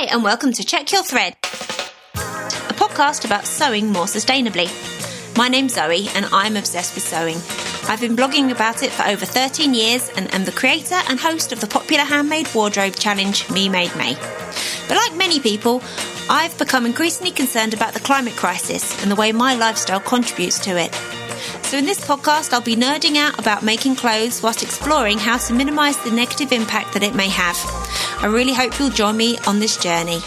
Hi, and welcome to Check Your Thread, a podcast about sewing more sustainably. My name's Zoe, and I'm obsessed with sewing. I've been blogging about it for over 13 years and am the creator and host of the popular handmade wardrobe challenge, Me Made May. But like many people, I've become increasingly concerned about the climate crisis and the way my lifestyle contributes to it. So in this podcast, I'll be nerding out about making clothes whilst exploring how to minimise the negative impact that it may have. I really hope you'll join me on this journey.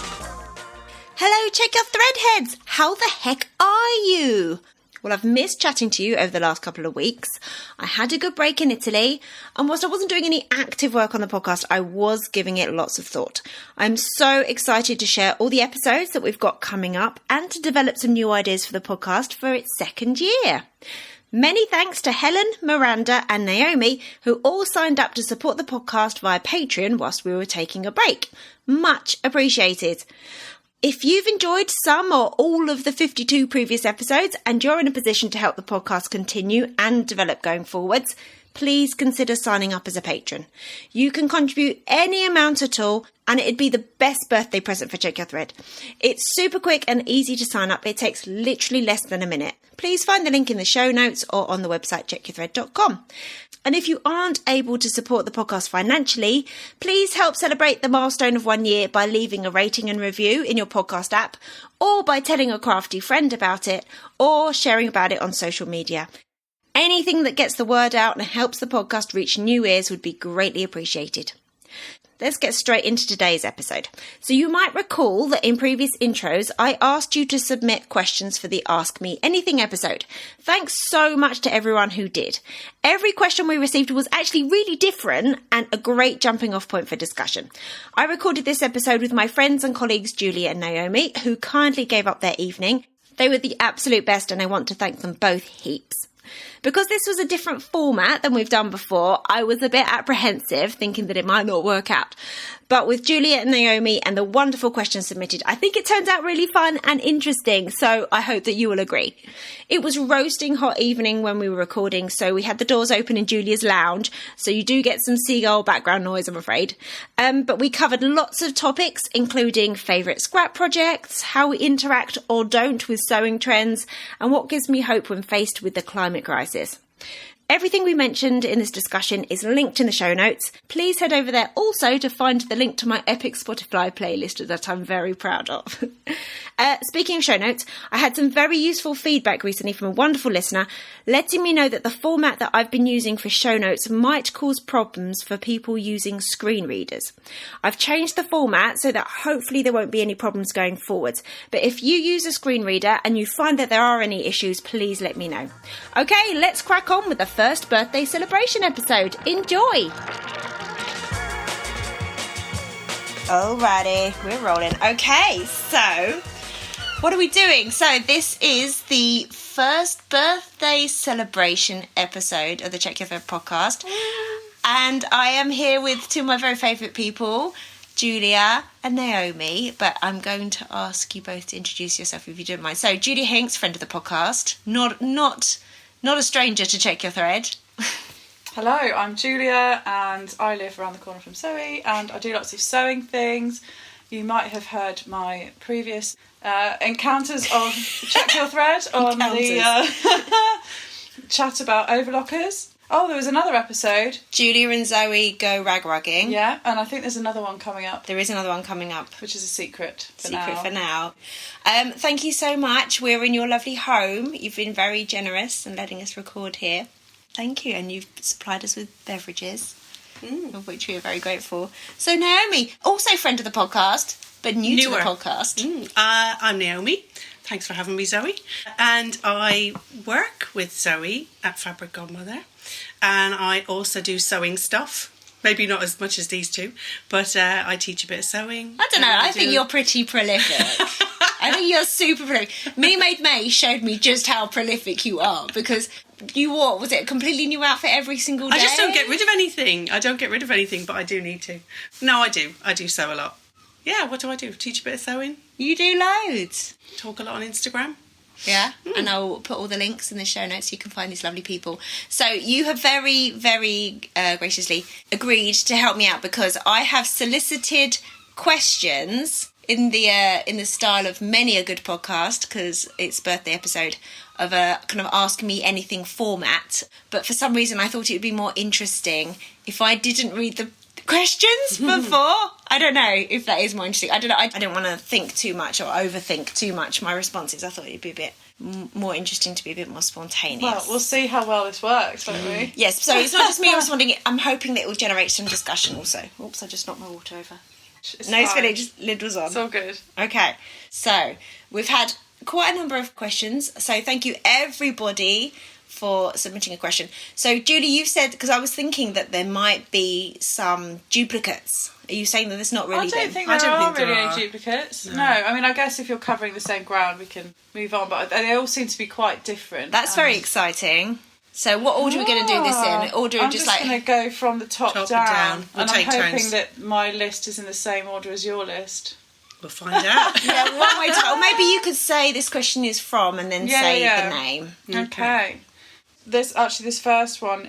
Hello, Check Your Threadheads! How the heck are you? Well, I've missed chatting to you over the last couple of weeks. I had a good break in Italy, and whilst I wasn't doing any active work on the podcast, I was giving it lots of thought. I'm so excited to share all the episodes that we've got coming up and to develop some new ideas for the podcast for its second year. Many thanks to Helen, Miranda and Naomi, who all signed up to support the podcast via Patreon whilst we were taking a break. Much appreciated. If you've enjoyed some or all of the 52 previous episodes and you're in a position to help the podcast continue and develop going forwards, please consider signing up as a patron. You can contribute any amount at all, and it'd be the best birthday present for Check Your Thread. It's super quick and easy to sign up. It takes literally less than a minute. Please find the link in the show notes or on the website checkyourthread.com. And if you aren't able to support the podcast financially, please help celebrate the milestone of 1 year by leaving a rating and review in your podcast app, or by telling a crafty friend about it, or sharing about it on social media. Anything that gets the word out and helps the podcast reach new ears would be greatly appreciated. Let's get straight into today's episode. So you might recall that in previous intros, I asked you to submit questions for the Ask Me Anything episode. Thanks so much to everyone who did. Every question we received was actually really different and a great jumping off point for discussion. I recorded this episode with my friends and colleagues Julia and Naomi, who kindly gave up their evening. They were the absolute best and I want to thank them both heaps. Because this was a different format than we've done before, I was a bit apprehensive, thinking that it might not work out. But with Julia and Naomi and the wonderful questions submitted, I think it turns out really fun and interesting, so I hope that you will agree. It was roasting hot evening when we were recording, so we had the doors open in Julia's lounge, so you do get some seagull background noise, I'm afraid. But we covered lots of topics, including favourite scrap projects, how we interact or don't with sewing trends, and what gives me hope when faced with the climate crisis. Everything we mentioned in this discussion is linked in the show notes. Please head over there also to find the link to my epic Spotify playlist that I'm very proud of. Speaking of show notes, I had some very useful feedback recently from a wonderful listener letting me know that the format that I've been using for show notes might cause problems for people using screen readers. I've changed the format so that hopefully there won't be any problems going forwards. But if you use a screen reader and you find that there are any issues, please let me know. Okay, let's crack on with the first birthday celebration episode. Enjoy! Alrighty, we're rolling. Okay, so what are we doing? So this is the first birthday celebration episode of the Check Your Thread podcast. And I am here with two of my very favourite people, Julia and Naomi, but I'm going to ask you both to introduce yourself if you don't mind. So Julia Hinks, friend of the podcast, not a stranger to Check Your Thread. Hello, I'm Julia and I live around the corner from Zoe and I do lots of sewing things. You might have heard my previous encounters of Check Your Thread on the chat about overlockers. Oh, there was another episode. Julia and Zoe go rag-ragging. Yeah, and I think there's another one coming up. There is another one coming up. Which is a secret for now. Thank you so much. We're in your lovely home. You've been very generous in letting us record here. Thank you. And you've supplied us with beverages, of which we are very grateful. So Naomi, also friend of the podcast, but newer to the podcast. I'm Naomi. Thanks for having me, Zoe. And I work with Zoe at Fabric Godmother. And I also do sewing stuff. Maybe not as much as these two, but I teach a bit of sewing. I don't know. I think you're pretty prolific. I think you're super prolific. Me Made May showed me just how prolific you are because you wore, was it a completely new outfit every single day? I just don't get rid of anything. But I do need to. No, I do. I do sew a lot. Yeah, what do I do? Teach a bit of sewing. You do loads. Talk a lot on Instagram. Yeah, and I'll put all the links in the show notes so you can find these lovely people. So you have very, very graciously agreed to help me out because I have solicited questions in the style of many a good podcast, because it's birthday episode, of a kind of ask me anything format. But for some reason I thought it would be more interesting if I didn't read the questions before. I don't know if that is more interesting. I don't know. I don't want to think too much or overthink too much my responses. I thought it'd be a bit more interesting to be a bit more spontaneous. Well, we'll see how well this works, won't we? Yes, so it's not just me responding. I'm hoping that it will generate some discussion also. Oops, I just knocked my water over. It's Nose fine. Village lid was on. It's all good. Okay, so we've had quite a number of questions. So thank you everybody for submitting a question. So Julie, you've said, because I was thinking that there might be some duplicates. Are you saying that there's not really? I don't think I there don't are think there really are. any duplicates. No. No, I mean, I guess if you're covering the same ground, we can move on. But they all seem to be quite different. That's very exciting. So what order are we going to do this in? Order of I'm just going to go from the top Top down. down. We'll And take I'm hoping turns. that my list is in the same order as your list. We'll find out. Yeah, one way to, or maybe you could say this question is from and then say Yeah. the name. Okay. This first one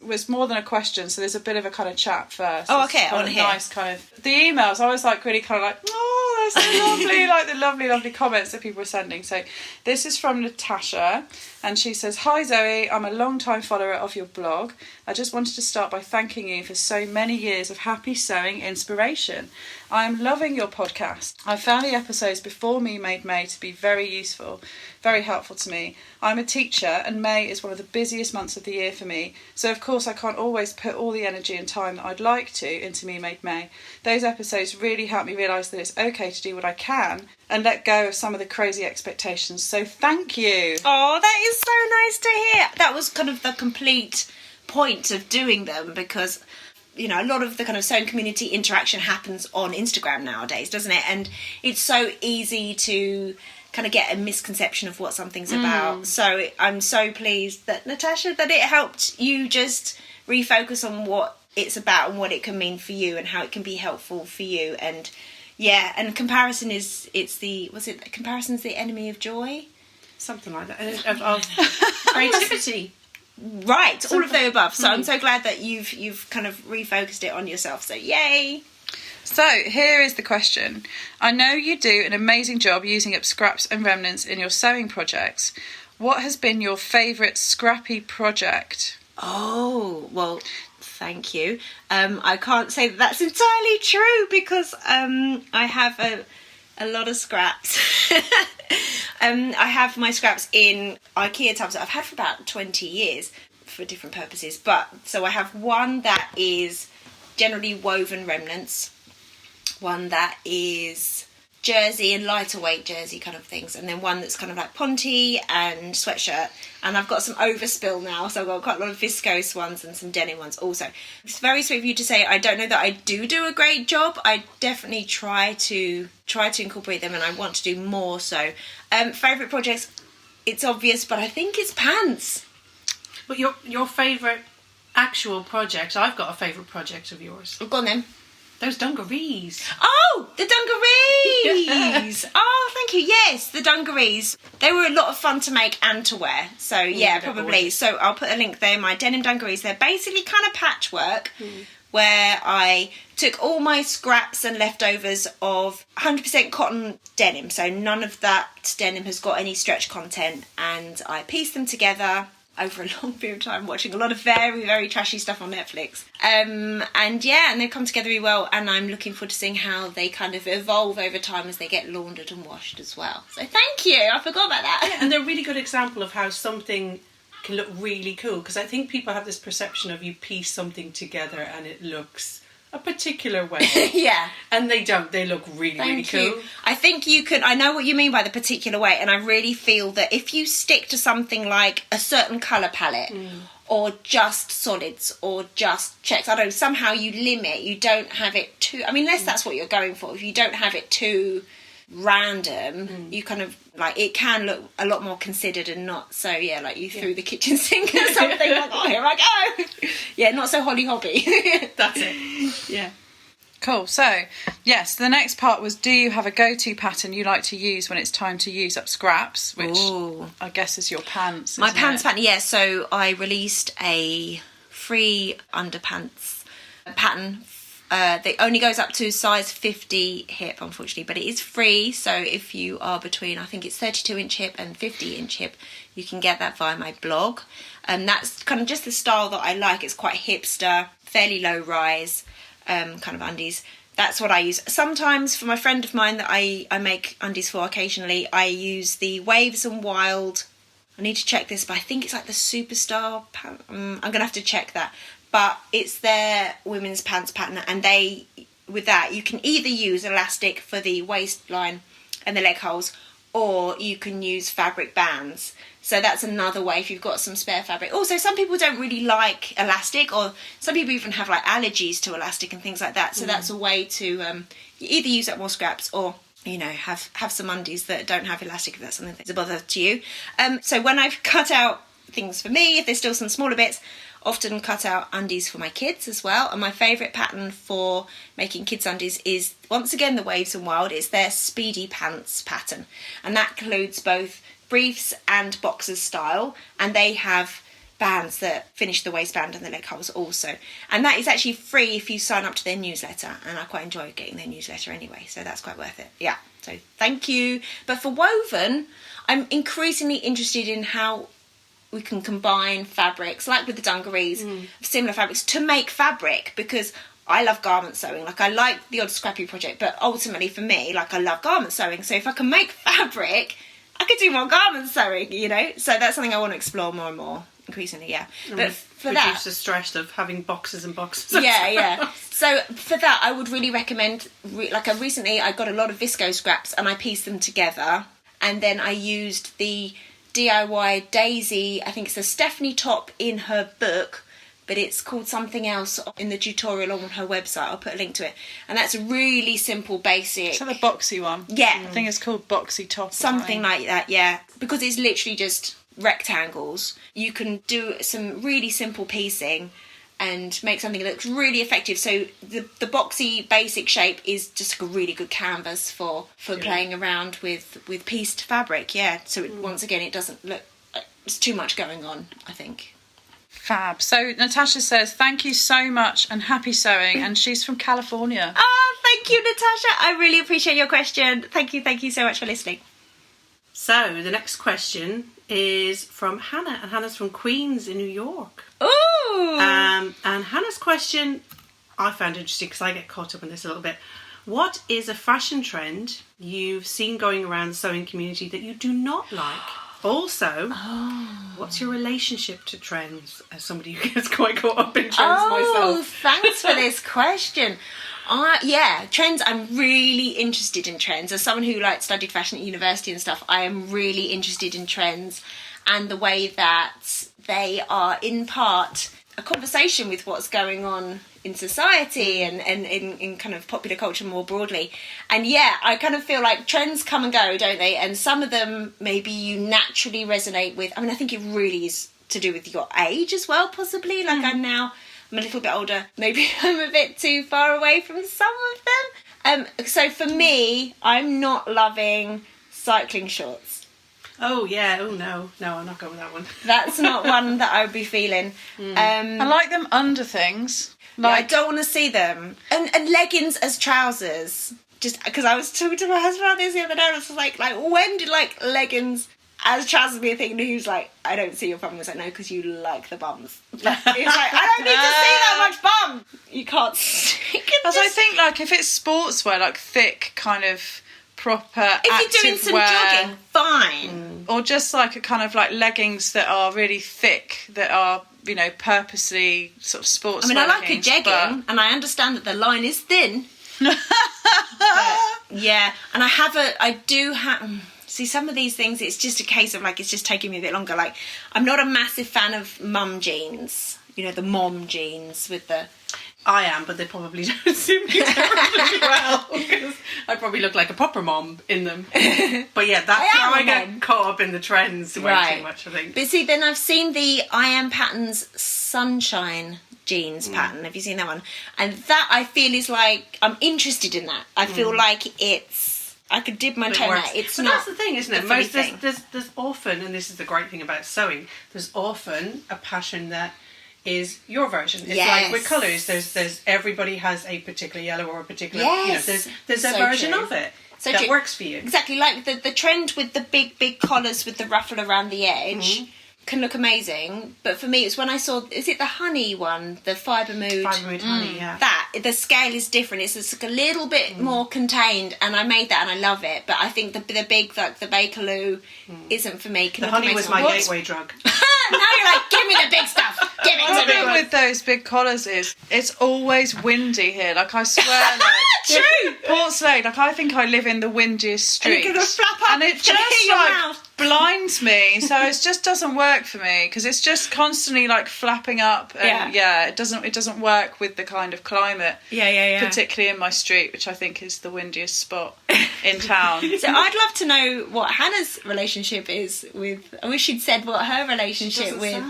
was more than a question, so there's a bit of a kind of chat first. Oh, It's okay, I kind wanna of hear. nice kind of the emails. I was like really kind of like, oh, they're so lovely, like the lovely comments that people were sending. So this is from Natasha, and she says, "Hi Zoe, I'm a long-time follower of your blog. I just wanted to start by thanking you for so many years of happy sewing inspiration. I am loving your podcast. I found the episodes before Me Made May to be very useful, very helpful to me. I'm a teacher and May is one of the busiest months of the year for me, so of course I can't always put all the energy and time that I'd like to into Me Made May. Those episodes really help me realise that it's okay to do what I can and let go of some of the crazy expectations, so thank you." Oh, that is so nice to hear. That was kind of the complete point of doing them, because you know a lot of the kind of sewing community interaction happens on Instagram nowadays, doesn't it? And it's so easy to kind of get a misconception of what something's about. So I'm so pleased that Natasha, that it helped you just refocus on what it's about and what it can mean for you and how it can be helpful for you. And yeah, and comparison's the enemy of joy. Something like that. Of creativity. Right, all of the above. So I'm so glad that you've kind of refocused it on yourself. So yay. So here is the question. I know you do an amazing job using up scraps and remnants in your sewing projects. What has been your favourite scrappy project? Oh, well, thank you. I can't say that that's entirely true, because I have a lot of scraps. I have my scraps in IKEA tubs that I've had for about 20 years for different purposes. But so I have one that is generally woven remnants, one that is jersey and lighter weight jersey kind of things, and then one that's kind of like ponte and sweatshirt. And I've got some overspill now, so I've got quite a lot of viscose ones and some denim ones also. It's very sweet of you to say. I don't know that I do a great job. I definitely try to incorporate them, and I want to do more. So favourite projects, it's obvious, but I think it's pants. But your favourite actual project, I've got a favourite project of yours. Go on then. Those dungarees. Oh, the dungarees! Oh, thank you. Yes, the dungarees. They were a lot of fun to make and to wear. So, yeah, they're probably. gorgeous. So I'll put a link there. My denim dungarees, they're basically kind of patchwork where I took all my scraps and leftovers of 100% cotton denim. So none of that denim has got any stretch content. And I pieced them together over a long period of time, watching a lot of very, very trashy stuff on Netflix. And they've come together really well, and I'm looking forward to seeing how they kind of evolve over time as they get laundered and washed as well. So thank you, I forgot about that. Yeah, and they're a really good example of how something can look really cool, because I think people have this perception of you piece something together and it looks a particular way. Yeah. And they don't. They look really, really Thank cool. you. I think you can. I know what you mean by the particular way, and I really feel that if you stick to something like a certain colour palette, or just solids, or just checks, I don't know, somehow you limit. You don't have it too. I mean, unless that's what you're going for. If you don't have it too random, you kind of like it can look a lot more considered and not so like you threw the kitchen sink or something like, oh, here I go. Yeah, not so holly hobby. That's it. Yeah. Cool. So, yes, the next part was, do you have a go-to pattern you like to use when it's time to use up scraps, which Ooh. I guess is your pants, My isn't pants it? pattern, yeah. So I released a free underpants pattern That only goes up to size 50 hip, unfortunately, but it is free. So if you are between, I think it's 32-inch hip and 50-inch hip, you can get that via my blog. And that's kind of just the style that I like. It's quite hipster, fairly low rise kind of undies. That's what I use. Sometimes for my friend of mine that I make undies for occasionally, I use the Waves and Wild. I need to check this, but I think it's like the Superstar. I'm going to have to check that. But it's their women's pants pattern, and with that you can either use elastic for the waistline and the leg holes, or you can use fabric bands. So that's another way if you've got some spare fabric. Also, some people don't really like elastic, or some people even have like allergies to elastic and things like that. So that's a way to either use up more scraps, or have some undies that don't have elastic if that's something that's a bother to you. So when I've cut out things for me, if there's still some smaller bits, often cut out undies for my kids as well. And my favourite pattern for making kids undies is, once again, the Waves and Wild. It's their Speedy Pants pattern, and that includes both briefs and boxers style, and they have bands that finish the waistband and the leg holes also. And that is actually free if you sign up to their newsletter, and I quite enjoy getting their newsletter anyway, so that's quite worth it. Yeah, so thank you. But for woven, I'm increasingly interested in how we can combine fabrics, like with the dungarees, similar fabrics, to make fabric, because I love garment sewing. Like, I like the odd scrappy project, but ultimately for me, like, I love garment sewing. So if I can make fabric, I could do more garment sewing, So that's something I want to explore more and more, increasingly, yeah. But for that, reduce the stress of having boxes and boxes. Yeah. So for that, I would really recommend, recently I got a lot of visco scraps and I pieced them together, and then I used the DIY Daisy, I think it's a Stephanie top in her book, but it's called something else in the tutorial on her website. I'll put a link to it. And that's a really simple, basic... Is that the boxy one? Yeah. I think it's called boxy top. Something like that, yeah. Because it's literally just rectangles. You can do some really simple piecing and make something that looks really effective. So the boxy basic shape is just a really good canvas for playing around with pieced fabric, yeah. So once again, it doesn't look... There's too much going on, I think. Fab. So Natasha says, thank you so much and happy sewing, and she's from California. Oh, thank you, Natasha. I really appreciate your question. Thank you so much for listening. So the next question is from Hannah, and Hannah's from Queens in New York. Ooh! And Hannah's question I found interesting because I get caught up in this a little bit. What is a fashion trend you've seen going around the sewing community that you do not like? Also, what's your relationship to trends, as somebody who gets quite caught up in trends myself? Thanks for this question. Trends. I'm really interested in trends. As someone who studied fashion at university and stuff, I am really interested in trends and the way that they are in part a conversation with what's going on in society and in kind of popular culture more broadly. And I kind of feel like trends come and go, don't they? And some of them maybe you naturally resonate with. I mean, I think it really is to do with your age as well, possibly. I'm a little bit older. Maybe I'm a bit too far away from some of them. So for me, I'm not loving cycling shorts. Oh, yeah. Oh, no, I'm not going with that one. That's not one that I would be feeling. I like them under things. I don't want to see them. And leggings as trousers. Just because I was talking to my husband about this the other day, and I was like, when did leggings as trousers be a thing? And he was like, I don't see your problem. I was like, no, because you like the bums. He was like, I don't need to see that much bum. You can't see. Because I think if it's sportswear, thick kind of proper if you're doing some jogging, fine. Or just a kind of leggings that are really thick, that are purposely sort of sports. I mean, I like a jegging, and I understand that the line is thin. But, and I do have. See, some of these things, it's just a case of it's just taking me a bit longer. I'm not a massive fan of mum jeans. The mom jeans with the. I am, but they probably don't suit me terribly well because I probably look like a proper mom in them. But yeah, that's how I get caught up in the trends way too much, I think. But see, then I've seen the I Am Patterns Sunshine jeans pattern. Have you seen that one? And that I feel is I'm interested in that. I feel like I could dip my toe in that. It's not. That's the thing, isn't it? There's often, and this is the great thing about sewing, there's often a pattern that is your version. It's like with colours, there's everybody has a particular yellow or a particular, there's a version of it that works for you. Exactly, like the trend with the big collars with the ruffle around the edge can look amazing, but for me it's when I saw, is it the honey one, the fibre mood honey, that the scale is different, it's just a little bit more contained, and I made that and I love it, but I think the big, like the Bakerloo isn't for me. The honey was my gateway drug. Now you're like, give me the big stuff, give it to me. The problem with those big collars is it's always windy here, like I swear, like true, Portslade, like I think I live in the windiest street, and it just like blinds me, so it just doesn't work for me, because it's just constantly like flapping up, and it doesn't work with the kind of climate, particularly in my street, which I think is the windiest spot in town. So I'd love to know what Hannah's relationship is with, I wish she'd said what her relationship with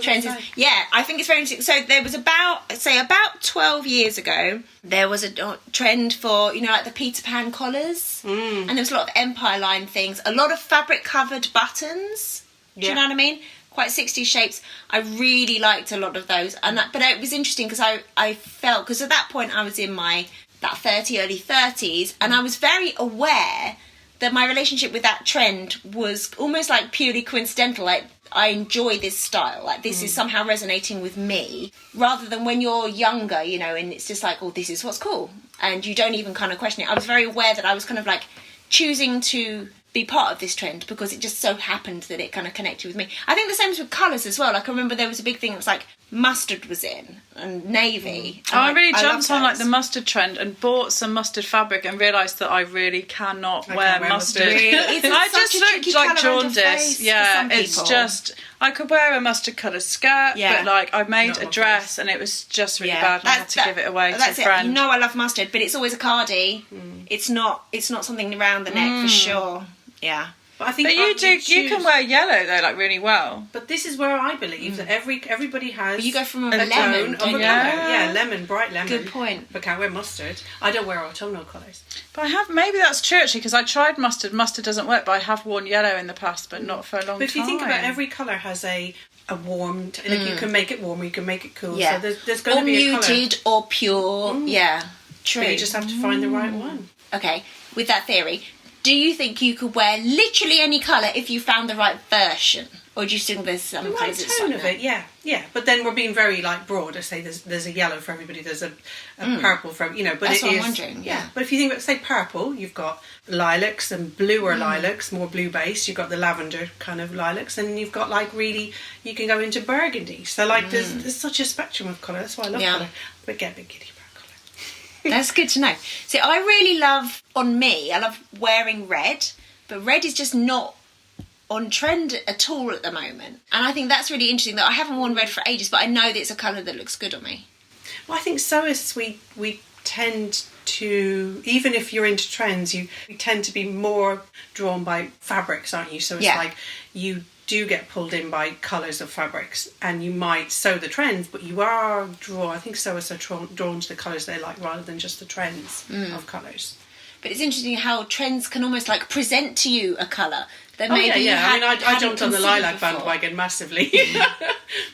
trends is. Yeah, I think it's very interesting. So there was about 12 years ago, there was a trend for, like the Peter Pan collars, and there was a lot of Empire line things, a lot of fabric covered buttons. Do you know what I mean? Quite 60s shapes. I really liked a lot of those, but it was interesting because I felt, because at that point I was in my early 30s, and I was very aware that my relationship with that trend was almost like purely coincidental. Like, I enjoy this style, like this is somehow resonating with me, rather than when you're younger, and it's just like, oh, this is what's cool, and you don't even kind of question it. I was very aware that I was kind of like choosing to be part of this trend because it just so happened that it kind of connected with me. I think the same is with colours as well. Like, I remember there was a big thing that was like mustard was in and navy. And I really jumped on like the mustard trend and bought some mustard fabric and realised that I really cannot wear mustard. Really? I just looked like jaundice. Yeah, it's just, I could wear a mustard coloured skirt, but like I made a dress and it was just really bad, and I had to give it away to a friend. I love mustard, but it's always a cardie. It's not something around the neck for sure. Yeah. But I think you can wear yellow though, like really well. But this is where I believe that everybody has. But you go from a lemon tone of a colour. Yeah, lemon, bright lemon. Good point. But can't wear mustard. I don't wear autumnal colours. But I have, maybe that's true actually, because I tried mustard. Mustard doesn't work, but I have worn yellow in the past, but not for a long time. But if you think about, every colour has a warm, like you can make it warm, you can make it cool. Yeah. So there's going to be a colour. Or muted or pure. Yeah, true. But you just have to find the right one. Okay, with that theory, do you think you could wear literally any colour if you found the right version? Or do you think there's some colours the right tone of it, yeah. But then we're being very like broad. I say there's a yellow for everybody, there's a purple for, but that's it what is. I'm wondering. Yeah. But if you think about, say, purple, you've got lilacs and bluer lilacs, more blue based. You've got the lavender kind of lilacs, and you've got like really, you can go into burgundy. So like there's such a spectrum of colour. That's why I love colour. But get a big kitty. That's good to know. See, I really love, I love wearing red, but red is just not on trend at all at the moment. And I think that's really interesting, that I haven't worn red for ages, but I know that it's a colour that looks good on me. Well, I think sewists, we tend to, even if you're into trends, we tend to be more drawn by fabrics, aren't you? So it's like you do get pulled in by colours of fabrics, and you might sew the trends, but you are drawn. I think sewists are drawn to the colours they like rather than just the trends of colours. But it's interesting how trends can almost like present to you a colour that maybe you I jumped on the lilac bandwagon massively.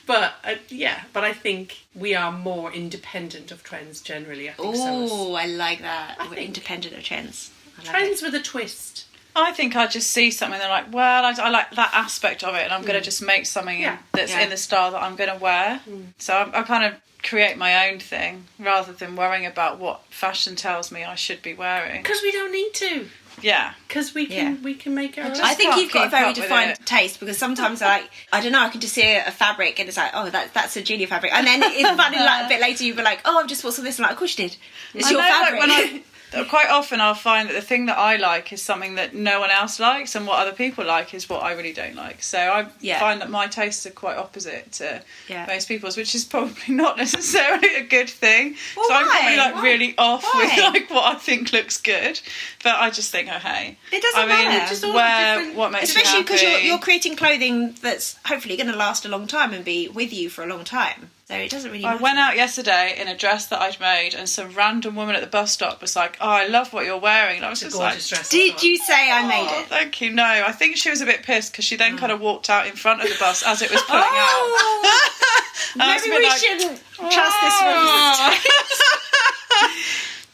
but I think we are more independent of trends generally. I think I like that. We're independent of trends. Trends with a twist. I think I just see something and they're like, well, I like that aspect of it, and I'm going to just make something that's in the style that I'm going to wear. So I kind of create my own thing rather than worrying about what fashion tells me I should be wearing. Because we don't need to. Yeah. Because we can make our own. I think you've got a very defined taste, because sometimes I don't know, I can just see a fabric and it's like, oh, that's a Julia fabric. And then it's funny, like a bit later you'll be like, oh, I've just bought some of this. I'm like, of course you did. It's your fabric. Like, quite often I'll find that the thing that I like is something that no one else likes, and what other people like is what I really don't like. So I find that my tastes are quite opposite to most people's, which is probably not necessarily a good thing. Well, so I'm probably like really off with like what I think looks good, but I just think, oh hey, it doesn't matter. Just wear what makes especially you happy. Especially because you're creating clothing that's hopefully going to last a long time and be with you for a long time. So it doesn't really matter. I went out yesterday in a dress that I'd made, and some random woman at the bus stop was like, oh, I love what you're wearing. And I was just like, dress. Did you say I made it? Thank you. No, I think she was a bit pissed because she then kind of walked out in front of the bus as it was pulling out. Maybe we shouldn't trust this one.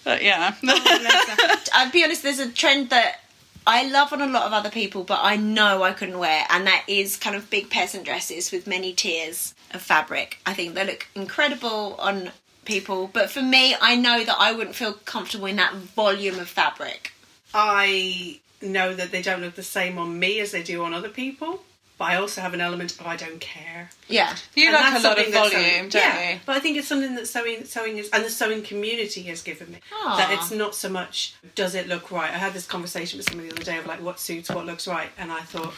But yeah. I'll be honest, there's a trend that I love on a lot of other people, but I know I couldn't wear, and that is kind of big peasant dresses with many tiers of fabric. I think they look incredible on people, but for me, I know that I wouldn't feel comfortable in that volume of fabric. I know that they don't look the same on me as they do on other people, but I also have an element of I don't care. Yeah. You And like that's a lot of something that volume, don't you? But I think it's something that sewing is, and the sewing community has given me. Aww. That it's not so much, does it look right? I had this conversation with somebody the other day of like, what suits, what looks right? And I thought,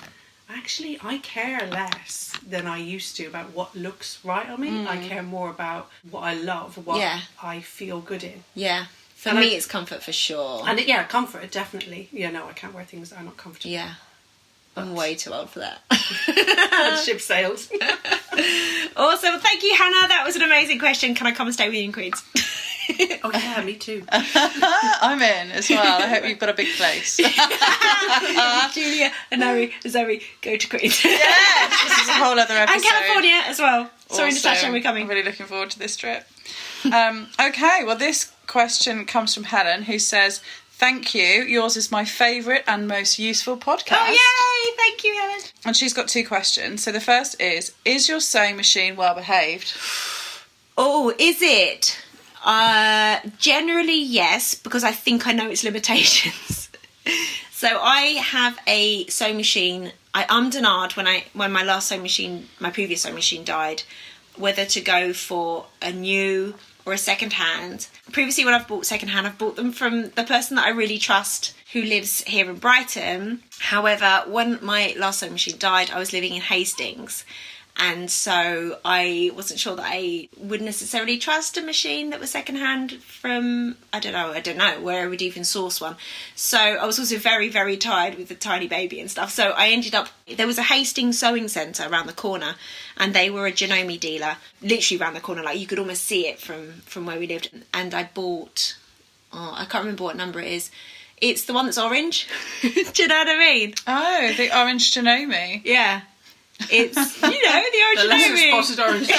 actually, I care less than I used to about what looks right on me. I care more about what I love, what I feel good in. Yeah. For me, it's comfort for sure. And comfort, definitely. Yeah, no, I can't wear things that are not comfortable. Yeah. I'm way too old for that. The ship sails. Awesome. Thank you, Hannah. That was an amazing question. Can I come and stay with you in Queens? Oh, yeah, me too. I'm in as well. I hope you've got a big place. Julia and Naomi, Zoe, go to Queens. Yeah, this is a whole other episode. And California as well. Sorry, Awesome. Natasha, we're coming. I'm really looking forward to this trip. Okay, well, this question comes from Helen, who says, "Thank you. Yours is my favourite and most useful podcast." Oh, yay! Thank you, Helen. And she's got 2 questions. So the first is your sewing machine well behaved? Oh, is it? Generally, yes, because I think I know its limitations. So I have a sewing machine. I ummed and ahed when my last sewing machine, my previous sewing machine died, whether to go for a new or a second hand. Previously, when I've bought second hand, I've bought them from the person that I really trust who lives here in Brighton. However, when my last sewing machine died, I was living in Hastings. And so I wasn't sure that I would necessarily trust a machine that was secondhand from, I don't know where I would even source one. So I was also very, very tired with the tiny baby and stuff. So I ended up, there was a Hastings sewing centre around the corner, and they were a Naomi dealer, literally around the corner. Like you could almost see it from where we lived. And I bought, I can't remember what number it is. It's the one that's orange. Do you know what I mean? Oh, the orange Naomi. Yeah. It's, the orange The lesser Naomi. spotted orange.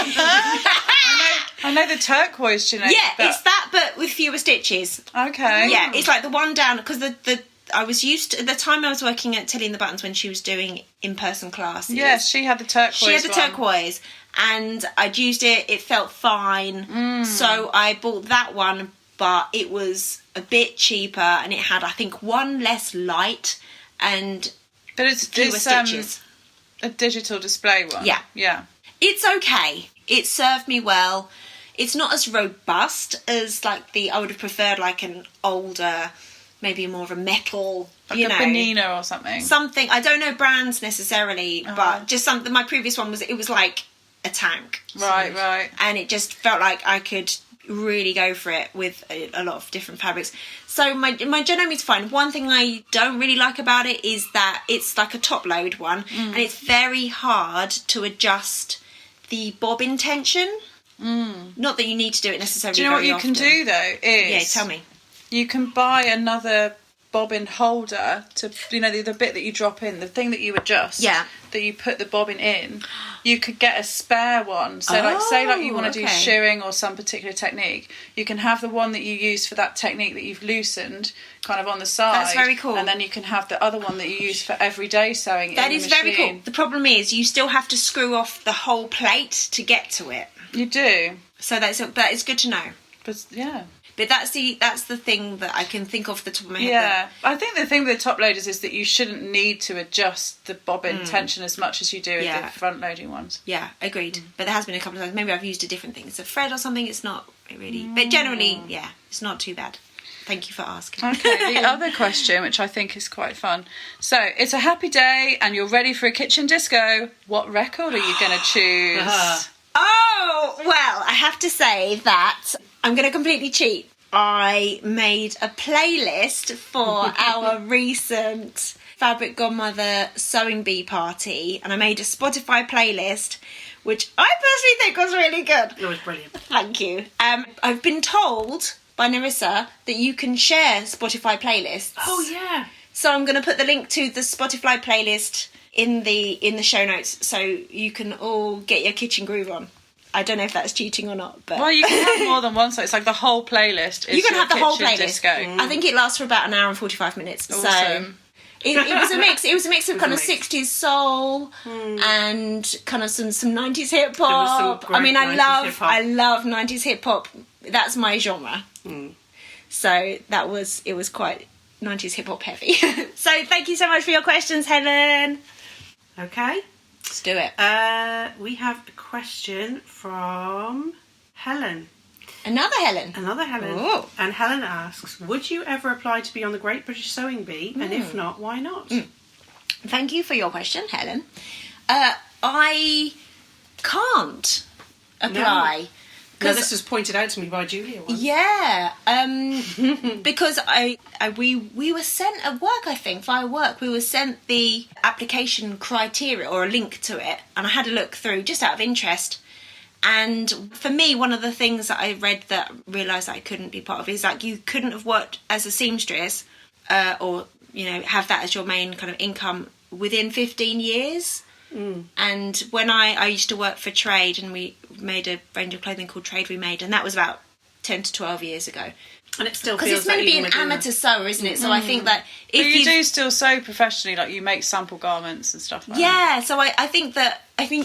I know the turquoise Naomi. Yeah, it's that, but with fewer stitches. Okay. Yeah, it's like the one down, because I was used to, at the time I was working at Tilly and the Buttons when she was doing in-person classes. Yes, she had the turquoise. She had the turquoise, and I'd used it, it felt fine. So I bought that one, but it was a bit cheaper, and it had, I think, one less light and But it's fewer stitches. A digital display one. Yeah. Yeah. It's okay. It served me well. It's not as robust as I would have preferred like an older, maybe more of a metal, Like a Benina or something. Something, I don't know brands necessarily, but just something, my previous one it was like a tank. Right. And it just felt like I could really go for it with a lot of different fabrics. So my Genomi's fine. One thing I don't really like about it is that it's like a top load one, and it's very hard to adjust the bobbin tension. Not that you need to do it necessarily. Do you know what very you often. can do though? Yeah, tell me. You can buy another bobbin holder to, the bit that you drop in, the thing that you adjust. Yeah. That you put the bobbin in. You could get a spare one. So say you want to do shirring or some particular technique, you can have the one that you use for that technique that you've loosened kind of on the side. That's very cool. And then you can have the other one that you use for everyday sewing. That is very cool. The problem is you still have to screw off the whole plate to get to it. You do. So that is good to know. But yeah. But that's the thing that I can think of the top of my head. Yeah, I think the thing with the top loaders is that you shouldn't need to adjust the bobbin tension as much as you do with the front loading ones. Yeah, agreed. But there has been a couple of times, maybe I've used a different thing. It's a thread or something, it's not really. But generally, yeah, it's not too bad. Thank you for asking. Okay, the other question, which I think is quite fun. So, it's a happy day and you're ready for a kitchen disco. What record are you going to choose? Oh, well, I have to say that I'm going to completely cheat. I made a playlist for our recent Fabric Godmother Sewing Bee party, and I made a Spotify playlist, which I personally think was really good. It was brilliant. Thank you. I've been told by Narissa that you can share Spotify playlists. Oh, yeah. So I'm going to put the link to the Spotify playlist in the show notes, so you can all get your kitchen groove on. I don't know if that's cheating or not, but Well, you can have more than one song. It's like the whole playlist. Is you can your have the whole kitchen playlist. Disco. I think it lasts for about an hour and 45 minutes. So Awesome. it was a mix. It was a mix of kind of a mix. 60s soul and kind of some 90s hip There was some hop. I mean, great 90s hip hop. I love 90s hip hop. That's my genre. So it was quite 90s hip hop heavy. So thank you so much for your questions, Helen. Okay. Let's do it. We have a question from Helen. Another Helen. Another Helen. Oh. And Helen asks, would you ever apply to be on the Great British Sewing Bee? And if not, why not? Thank you for your question, Helen. I can't apply. No, this was pointed out to me by Julia once. Yeah, because we were sent at work, I think, via work, we were sent the application criteria or a link to it, and I had a look through just out of interest. And for me, one of the things that I read that I realised I couldn't be part of is like you couldn't have worked as a seamstress or, you know, have that as your main kind of income within 15 years. And when I used to work for Trade, and we made a range of clothing called Trade We Made, and that was about 10 to 12 years ago. And it still Because feels it's meant like to be even an within amateur sewer, isn't it? So I think that But if you do still sew professionally, like you make sample garments and stuff like that. yeah, so I think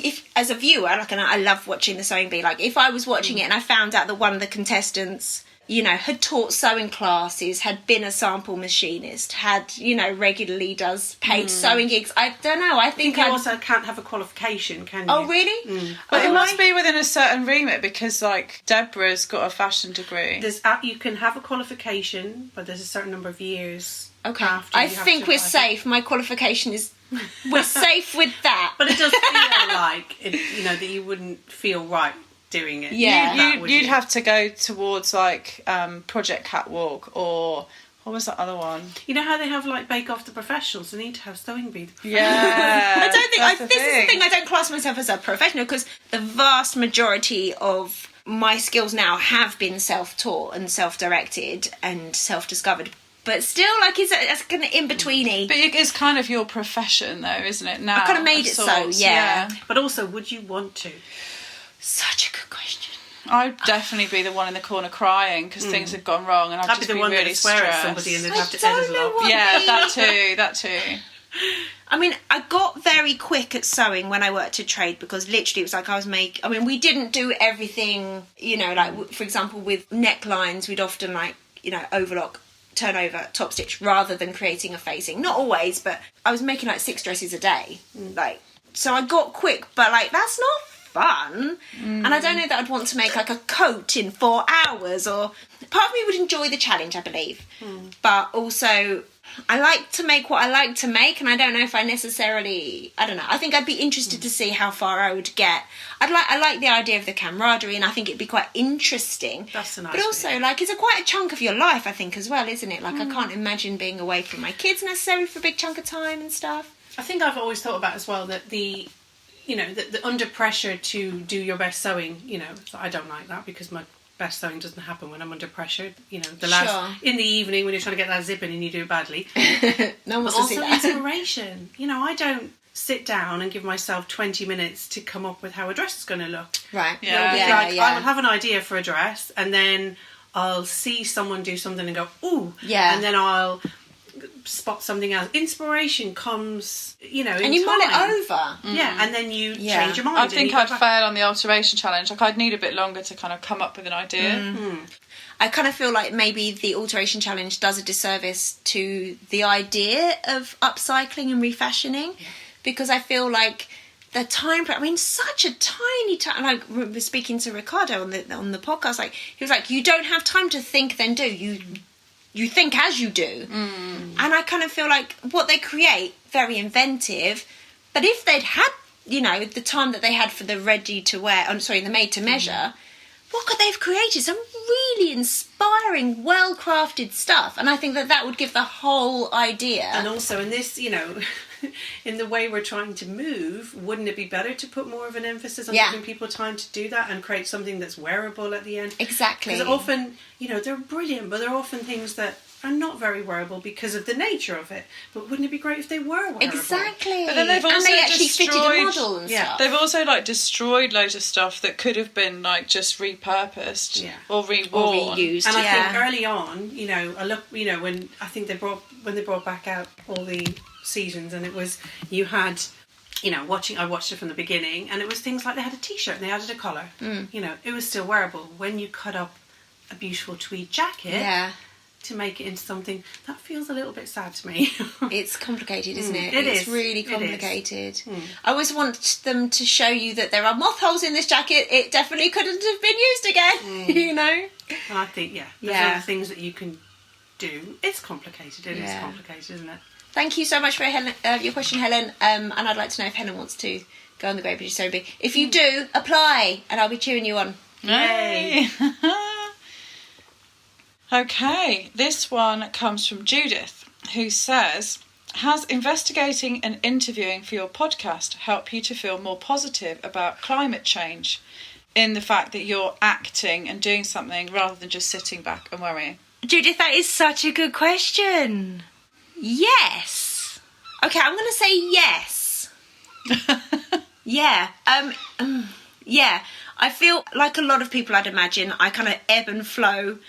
if as a viewer, like, and I love watching the sewing bee, like if I was watching it and I found out that one of the contestants, you know, had taught sewing classes, had been a sample machinist, had, you know, regularly does paid sewing gigs, I don't know, I think you also can't have a qualification, can you? Oh, really? But it must be within a certain remit, because like Deborah's got a fashion degree. You can have a qualification, but there's a certain number of years. Okay. After I you have think to we're apply. safe. My qualification is... We're safe with that. But it does feel like, you know, that you wouldn't feel right doing it. Yeah. You'd have to go towards like Project Catwalk, or what was that other one? You know how they have like Bake Off the Professionals? They need to have Sewing Bee. I Yeah. don't think... That's this is the thing. I don't class myself as a professional, because the vast majority of my skills now have been self-taught and self-directed and self-discovered. But still, like, it's kind of in-betweeny. But it's kind of your profession, though, isn't it? Now, I kind of made of it so, sorts, yeah. But also, would you want to? Such a good question. I'd definitely be the one in the corner crying because things had gone wrong, and I'd I'd just be the be one really that would swear stressed. at somebody and they'd I have to don't edit it know off. what- Yeah, that too. I mean, I got very quick at sewing when I worked at Trade, because literally it was like we didn't do everything, you know, like, for example, with necklines, we'd often, like, you know, overlock, turn over, top stitch, rather than creating a facing. Not always, but I was making like 6 dresses a day. Like, so I got quick, but like, that's not fun. And I don't know that I'd want to make like a coat in 4 hours, or part of me would enjoy the challenge, I believe. But also, I like to make what I like to make, and I don't know if I necessarily... I don't know. I think I'd be interested to see how far I would get. I like the idea of the camaraderie, and I think it'd be quite interesting. That's a nice But also, idea. like, it's quite a chunk of your life, I think, as well, isn't it? Like, I can't imagine being away from my kids necessarily for a big chunk of time and stuff. I think I've always thought about as well that the under pressure to do your best sewing, you know, I don't like that, because my best sewing doesn't happen when I'm under pressure. You know, in the evening when you're trying to get that zip in and you do it badly. No one But wants to see also that. inspiration. You know, I don't sit down and give myself 20 minutes to come up with how a dress is going to look. Right. Yeah. I will have an idea for a dress, and then I'll see someone do something and go, ooh. Yeah. And then I'll spot something else. Inspiration comes, you know, And you mull it over. Yeah, and then you Yeah. change your mind. I and think you go I'd back. fail on the alteration challenge. Like, I'd need a bit longer to kind of come up with an idea. I kind of feel like maybe the alteration challenge does a disservice to the idea of upcycling and refashioning, because I feel like the time... I mean, such a tiny time... Like, I remember speaking to Ricardo on the podcast, like, he was like, you don't have time to think then do. You think as you do. And I kind of feel like what they create, very inventive, but if they'd had, you know, the time that they had for the the made to measure, what could they have created? Some really inspiring, well-crafted stuff. And I think that would give the whole idea. And also in this, you know, in the way we're trying to move, wouldn't it be better to put more of an emphasis on giving people time to do that and create something that's wearable at the end? Exactly. Because often, you know, they're brilliant, but they're often things that are not very wearable because of the nature of it. But wouldn't it be great if they were wearable? Exactly. But then they've also and they actually fitted a destroyed- model and Yeah. stuff. They've also like destroyed loads of stuff that could have been like just repurposed or reworn. Or reused. And I Yeah. think early on, you know, I look, you know, when they brought back out all the seasons, and it was, you had, you know, I watched it from the beginning, and it was things like they had a T-shirt and they added a collar. You know, it was still wearable. When you cut up a beautiful tweed jacket to make it into something, that feels a little bit sad to me. It's complicated, isn't it? It It's is. really It is. complicated. I always want them to show you that there are moth holes in this jacket. It definitely couldn't have been used again, you know? And I think, there's other things that you can do. It's complicated. It is complicated, isn't it? Thank you so much for your question, Helen. And I'd like to know if Helen wants to go on the Great British Sewing Bee. If you do, apply, and I'll be cheering you on. Yay! Okay, this one comes from Judith, who says, has investigating and interviewing for your podcast helped you to feel more positive about climate change in the fact that you're acting and doing something rather than just sitting back and worrying? Judith, that is such a good question. Yes. Okay, I'm going to say yes. Yeah. Yeah. I feel like a lot of people, I'd imagine, I kind of ebb and flow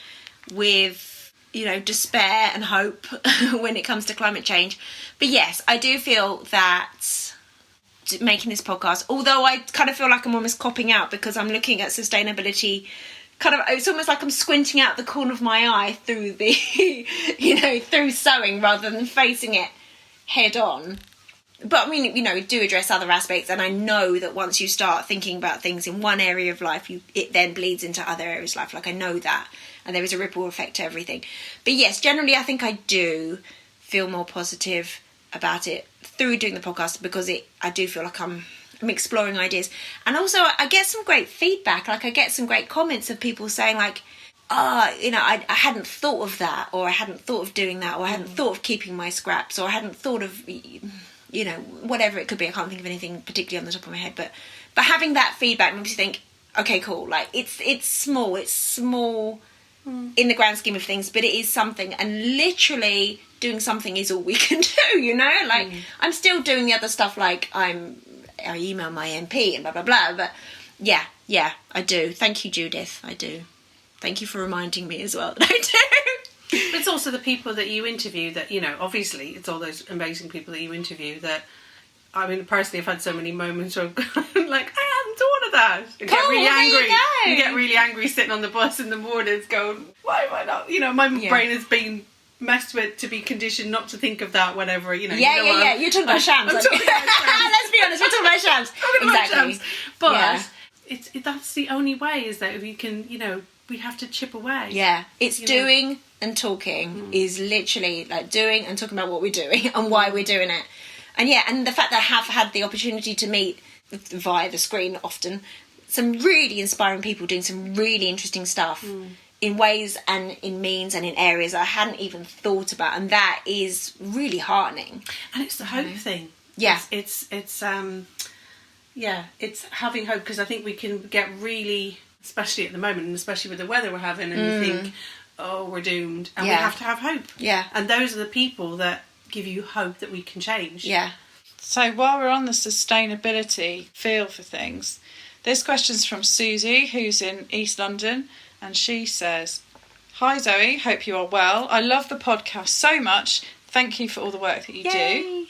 with, you know, despair and hope when it comes to climate change. But yes, I do feel that making this podcast, although I kind of feel like I'm almost copping out because I'm looking at sustainability kind of, it's almost like I'm squinting out the corner of my eye through the, you know, through sewing rather than facing it head on. But I mean, you know, we do address other aspects, and I know that once you start thinking about things in one area of life, it then bleeds into other areas of life. Like, I know that, and there is a ripple effect to everything. But yes, generally I think I do feel more positive about it through doing the podcast, because I do feel like I'm exploring ideas. And also I get some great feedback. Like, I get some great comments of people saying like, you know, I hadn't thought of that, or I hadn't thought of doing that, or I hadn't thought of keeping my scraps, or I hadn't thought of, you know, whatever it could be. I can't think of anything particularly on the top of my head, but having that feedback makes you think, okay, cool, like it's small in the grand scheme of things, but it is something, and literally doing something is all we can do, you know? Like, I'm still doing the other stuff, like I email my MP and blah blah blah, but yeah, I do. Thank you, Judith. I do. Thank you for reminding me as well that I do. But it's also the people that you interview that, you know, obviously it's all those amazing people that you interview that, I mean, personally I've had so many moments where I'm like, I hadn't thought of that. And get really angry. You get really angry sitting on the bus in the mornings going, why am I not, you know, my brain has been messed with to be conditioned not to think of that, whatever, you know. Yeah. You're talking about shams. I'm talking about shams. Let's be honest, we're talking about shams. Exactly. But that's the only way, is that we can, you know, we have to chip away. Yeah, it's doing and talking is literally like doing and talking about what we're doing and why we're doing it. And yeah, and the fact that I have had the opportunity to meet via the screen often some really inspiring people doing some really interesting stuff in ways and in means and in areas I hadn't even thought about, and that is really heartening. And it's the hope thing. Yeah. It's having hope, because I think we can get really, especially at the moment, and especially with the weather we're having, and you think, oh, we're doomed, and we have to have hope. Yeah. And those are the people that give you hope that we can change. Yeah. So while we're on the sustainability feel for things, this question's from Susie, who's in East London, and she says, "Hi Zoe, hope you are well. I love the podcast so much. Thank you for all the work that you do."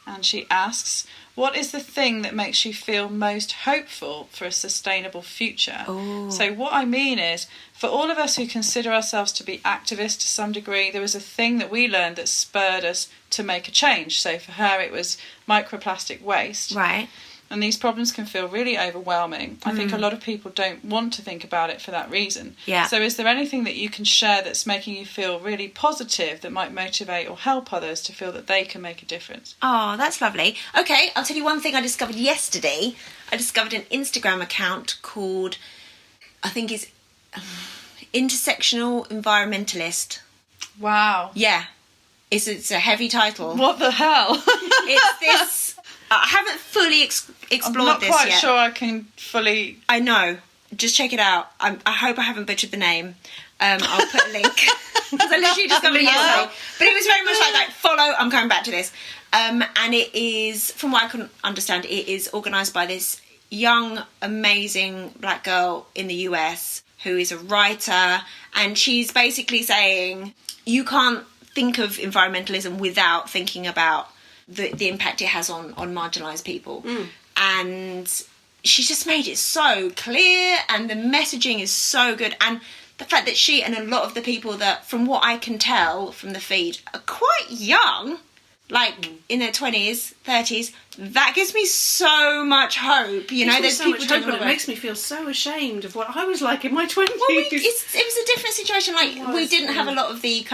And she asks, what is the thing that makes you feel most hopeful for a sustainable future? Ooh. So what I mean is, for all of us who consider ourselves to be activists to some degree, there was a thing that we learned that spurred us to make a change. So for her, it was microplastic waste. Right. And these problems can feel really overwhelming. I think a lot of people don't want to think about it for that reason. Yeah. So is there anything that you can share that's making you feel really positive, that might motivate or help others to feel that they can make a difference? Oh, that's lovely. Okay, I'll tell you one thing I discovered yesterday. I discovered an Instagram account called, I think it's Intersectional Environmentalist. Wow. Yeah. It's a heavy title. What the hell? It's this... I haven't fully explored this yet. I'm not quite sure I can fully... I know. Just check it out. I hope I haven't butchered the name. I'll put a link. because I literally discovered it yesterday. But it was very much like follow, I'm coming back to this. And it is, from what I can understand, it is organised by this young, amazing black girl in the US who is a writer, and she's basically saying you can't think of environmentalism without thinking about the impact it has on marginalised people. And she's just made it so clear, and the messaging is so good, and the fact that she and a lot of the people that, from what I can tell from the feed, are quite young, like in their 20s, 30s, that gives me so much hope. You know, there's so people much doing hope, and all it the makes me feel so ashamed of what I was like in my 20s. Well, it was a different situation. Like, we didn't have a lot of the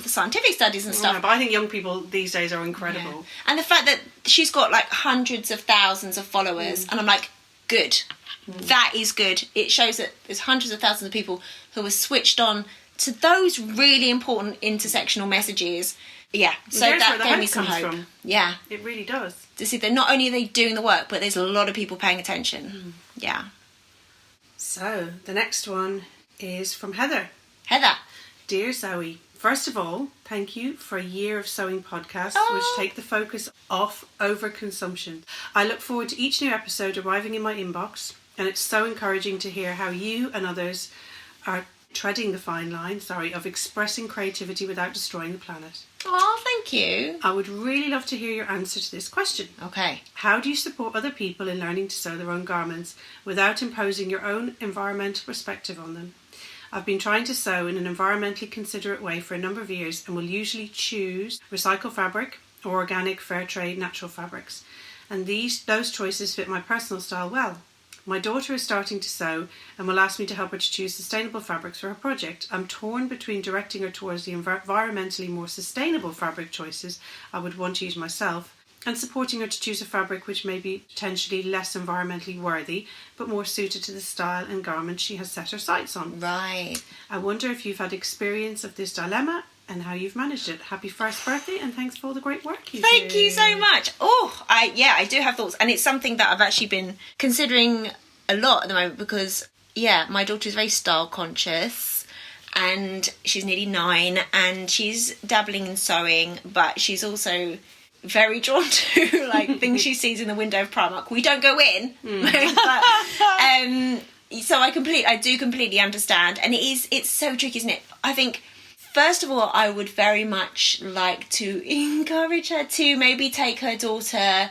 scientific studies and stuff. Yeah, but I think young people these days are incredible. Yeah. And the fact that she's got like hundreds of thousands of followers, and I'm like, good. That is good. It shows that there's hundreds of thousands of people who are switched on to those really important intersectional messages. Yeah, so that gave me some hope. From. Yeah, it really does. To see that not only are they doing the work, but there's a lot of people paying attention. Yeah. So the next one is from Heather. Heather. Dear Zoe, first of all, thank you for a year of sewing podcasts which take the focus off overconsumption. I look forward to each new episode arriving in my inbox, and it's so encouraging to hear how you and others are treading the fine line, of expressing creativity without destroying the planet. Oh, thank you. I would really love to hear your answer to this question. Okay. How do you support other people in learning to sew their own garments without imposing your own environmental perspective on them? I've been trying to sew in an environmentally considerate way for a number of years and will usually choose recycled fabric or organic, fair trade, natural fabrics. And those choices fit my personal style well. My daughter is starting to sew and will ask me to help her to choose sustainable fabrics for her project. I'm torn between directing her towards the environmentally more sustainable fabric choices I would want to use myself, and supporting her to choose a fabric which may be potentially less environmentally worthy, but more suited to the style and garment she has set her sights on. Right. I wonder if you've had experience of this dilemma and how you've managed it. Happy first birthday, and thanks for all the great work you do. Thank you so much. I do have thoughts, and it's something that I've actually been considering a lot at the moment because, my daughter is very style conscious, and she's nearly 9, and she's dabbling in sewing, but she's also very drawn to like things she sees in the window of Primark. We don't go in, but, so I do completely understand, and it's so tricky, isn't it? I think, first of all, I would very much like to encourage her to maybe take her daughter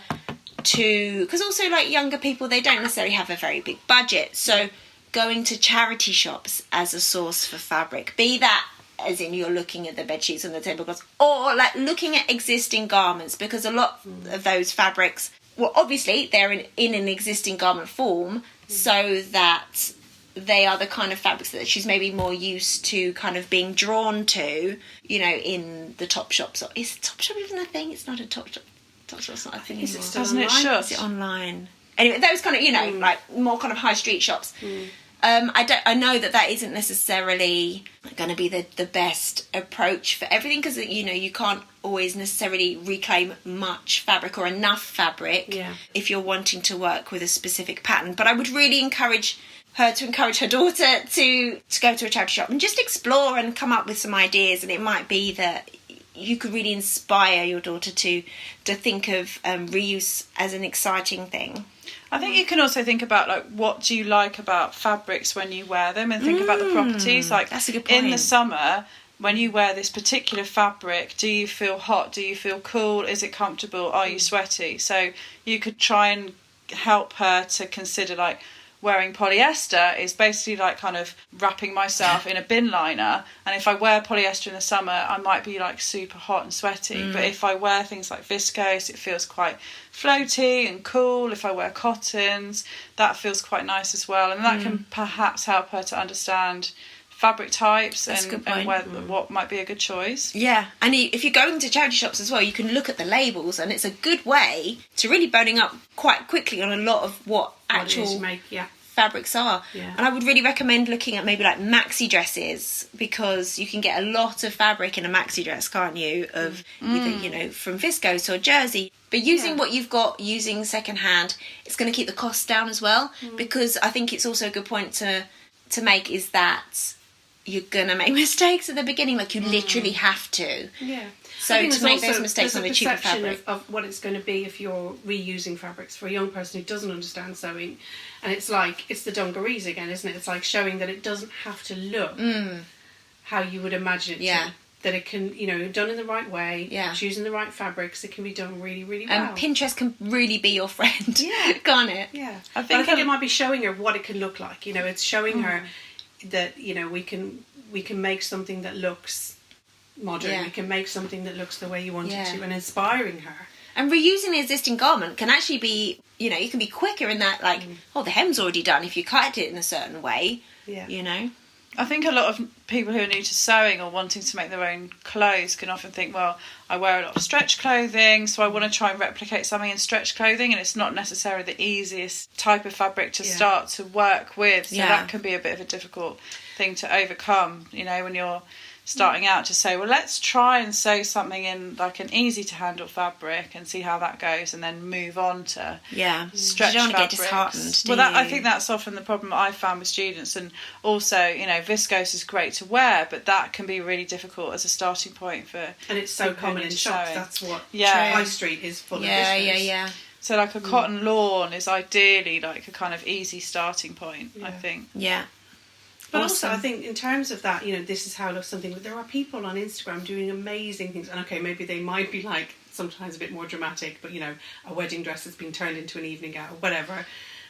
to, because also like younger people, they don't necessarily have a very big budget, so going to charity shops as a source for fabric, be that as in you're looking at the bedsheets and the tablecloths, or like looking at existing garments, because a lot of those fabrics, well, obviously they're in an existing garment form, so that they are the kind of fabrics that she's maybe more used to kind of being drawn to, in the top shops. Is top shop even a thing? It's not a top shop. Top shop's not a thing anymore. Doesn't it shut? Is it online? Anyway, those kind of, like more kind of high street shops. I know that isn't necessarily going to be the best approach for everything, because you can't always necessarily reclaim much fabric or enough fabric if you're wanting to work with a specific pattern. But I would really encourage her daughter to go to a charity shop and just explore and come up with some ideas, and it might be that you could really inspire your daughter to think of reuse as an exciting thing. I think you can also think about like what do you like about fabrics when you wear them, and think about the properties. Like, that's a good point. In the summer, when you wear this particular fabric, do you feel hot? Do you feel cool? Is it comfortable? Are you sweaty? So you could try and help her to consider like wearing polyester is basically like kind of wrapping myself in a bin liner, and if I wear polyester in the summer I might be like super hot and sweaty, but if I wear things like viscose it feels quite floaty and cool. If I wear cottons, that feels quite nice as well, and that can perhaps help her to understand fabric types and what might be a good choice. Yeah, and if you're going to charity shops as well, you can look at the labels, and it's a good way to really boning up quite quickly on a lot of what actual fabrics are. And I would really recommend looking at maybe like maxi dresses, because you can get a lot of fabric in a maxi dress, can't you, of either from viscose or jersey. But using what you've got, using second hand, it's going to keep the costs down as well, because I think it's also a good point to make is that you're gonna make mistakes at the beginning. Like, you literally have to. Yeah. So to make those mistakes on a cheaper perception fabric. of what it's going to be if you're reusing fabrics for a young person who doesn't understand sewing, and it's the dungarees again, isn't it? It's like showing that it doesn't have to look how you would imagine it to. That it can, done in the right way, choosing the right fabrics, it can be done really, really well. And Pinterest can really be your friend, can't it? Yeah. I think it might be showing her what it can look like. It's showing her that, we can make something that looks modern, we can make something that looks the way you want it to, and inspiring her. And reusing the existing garment can actually be, you can be quicker in that, like, the hem's already done if you cut it in a certain way, I think a lot of people who are new to sewing or wanting to make their own clothes can often think, well, I wear a lot of stretch clothing, so I want to try and replicate something in stretch clothing, and it's not necessarily the easiest type of fabric to start to work with, so that can be a bit of a difficult thing to overcome, when you're starting out, to say, well, let's try and sew something in like an easy to handle fabric and see how that goes, and then move on to stretch you don't want to get fabrics. disheartened, I think that's often the problem I've found with students. And also, viscose is great to wear, but that can be really difficult as a starting point for, and it's so common in shops. sewing. That's what High Street is full of viscose. So like a cotton lawn is ideally like a kind of easy starting point, I think. But also, I think in terms of that, this is how it looks something. But there are people on Instagram doing amazing things. And okay, maybe they might be like sometimes a bit more dramatic, but a wedding dress that's been turned into an evening gown or whatever.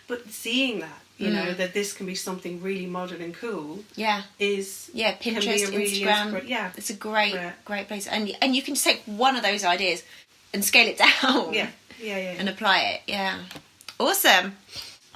But seeing that, that this can be something really modern and cool. Is Pinterest, can be a really Instagram. It's a great place, and you can just take one of those ideas and scale it down. And apply it. Yeah, awesome.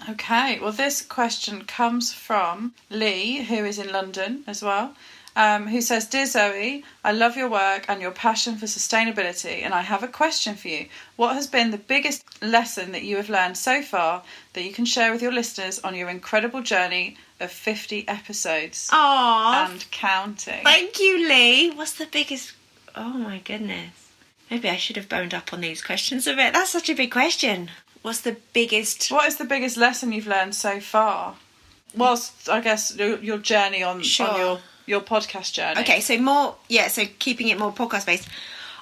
Okay, well, this question comes from Lee, who is in London as well, who says, Dear Zoe, I love your work and your passion for sustainability, and I have a question for you. What has been the biggest lesson that you have learned so far that you can share with your listeners on your incredible journey of 50 episodes and counting? Thank you, Lee. What's the biggest... Oh, my goodness. Maybe I should have boned up on these questions a bit. That's such a big question. What is the biggest lesson you've learned so far? Whilst, I guess, your journey on your podcast journey. Okay, so keeping it more podcast based.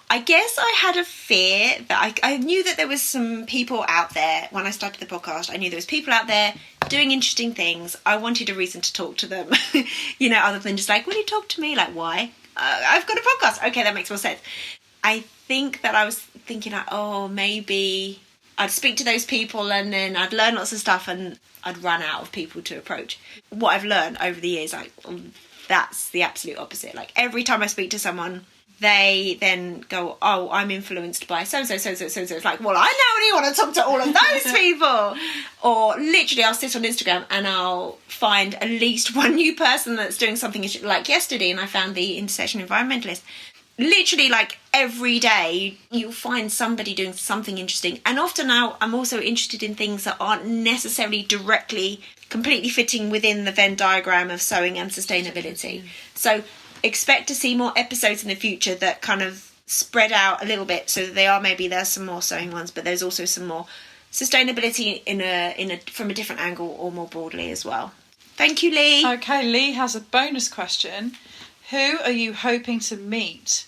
I guess I had a fear that I knew that there was some people out there when I started the podcast. I knew there was people out there doing interesting things. I wanted a reason to talk to them, other than just like, will you talk to me? Like, why? I've got a podcast. Okay, that makes more sense. I think that I was thinking like, maybe I'd speak to those people and then I'd learn lots of stuff and I'd run out of people to approach. What I've learned over the years, that's the absolute opposite. Like, every time I speak to someone, they then go, oh, I'm influenced by so-and-so, so-and-so, so-and-so. It's like, well, I now really want to talk to all of those people. Or literally I'll sit on Instagram and I'll find at least one new person that's doing something, like yesterday, and I found the intersection environmentalist. Literally, like, every day you'll find somebody doing something interesting. And often now I'm also interested in things that aren't necessarily directly completely fitting within the Venn diagram of sewing and sustainability. So expect to see more episodes in the future that kind of spread out a little bit, so that there's some more sewing ones, but there's also some more sustainability from a different angle or more broadly as well. Thank you, Lee. Okay, Lee has a bonus question. Who are you hoping to meet,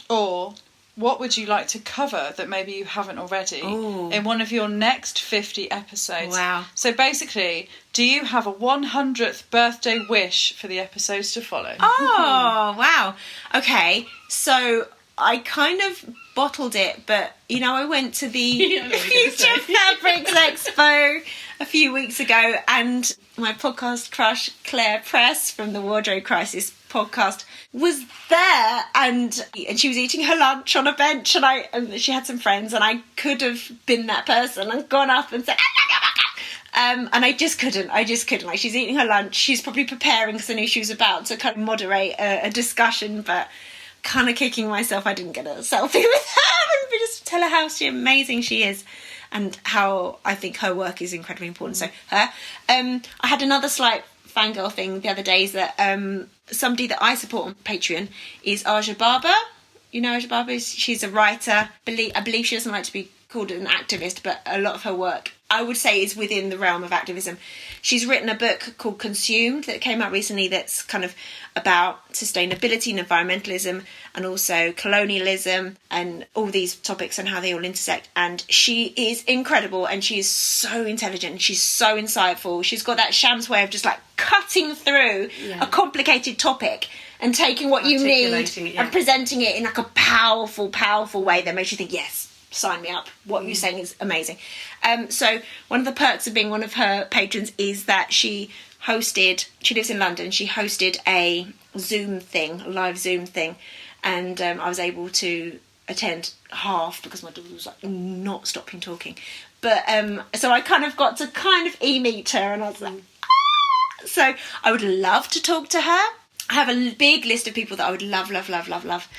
or what would you like to cover that maybe you haven't already in one of your next 50 episodes? Wow. So basically, do you have a 100th birthday wish for the episodes to follow? Oh, wow. Okay, so I kind of bottled it, but, I went to the Future Fabrics Expo a few weeks ago, and my podcast crush, Claire Press from the Wardrobe Crisis podcast, was there, and she was eating her lunch on a bench, and she had some friends, and I could have been that person and gone up and said, and I just couldn't. Like, she's eating her lunch, she's probably preparing because I knew she was about to kind of moderate a discussion, but kind of kicking myself I didn't get a selfie with her and just tell her how amazing she is and how I think her work is incredibly important. So her. I had another slight fangirl thing the other day, is that somebody that I support on Patreon is Aja Barber. You know Aja Barber? She's a writer. I believe she doesn't like to be called an activist, but a lot of her work I would say is within the realm of activism. She's written a book called Consumed that came out recently that's kind of about sustainability and environmentalism and also colonialism and all these topics and how they all intersect. And she is incredible and she is so intelligent and she's so insightful. She's got that Shams way of just like cutting through a complicated topic and taking what you need and presenting it in like a powerful, powerful way that makes you think, yes, sign me up. What you're saying is amazing. So one of the perks of being one of her patrons is that she lives in London, she hosted a live Zoom thing, and I was able to attend half because my daughter was like not stopping talking. But so I kind of got to meet her, and I was like, ah! So I would love to talk to her. I have a big list of people that I would love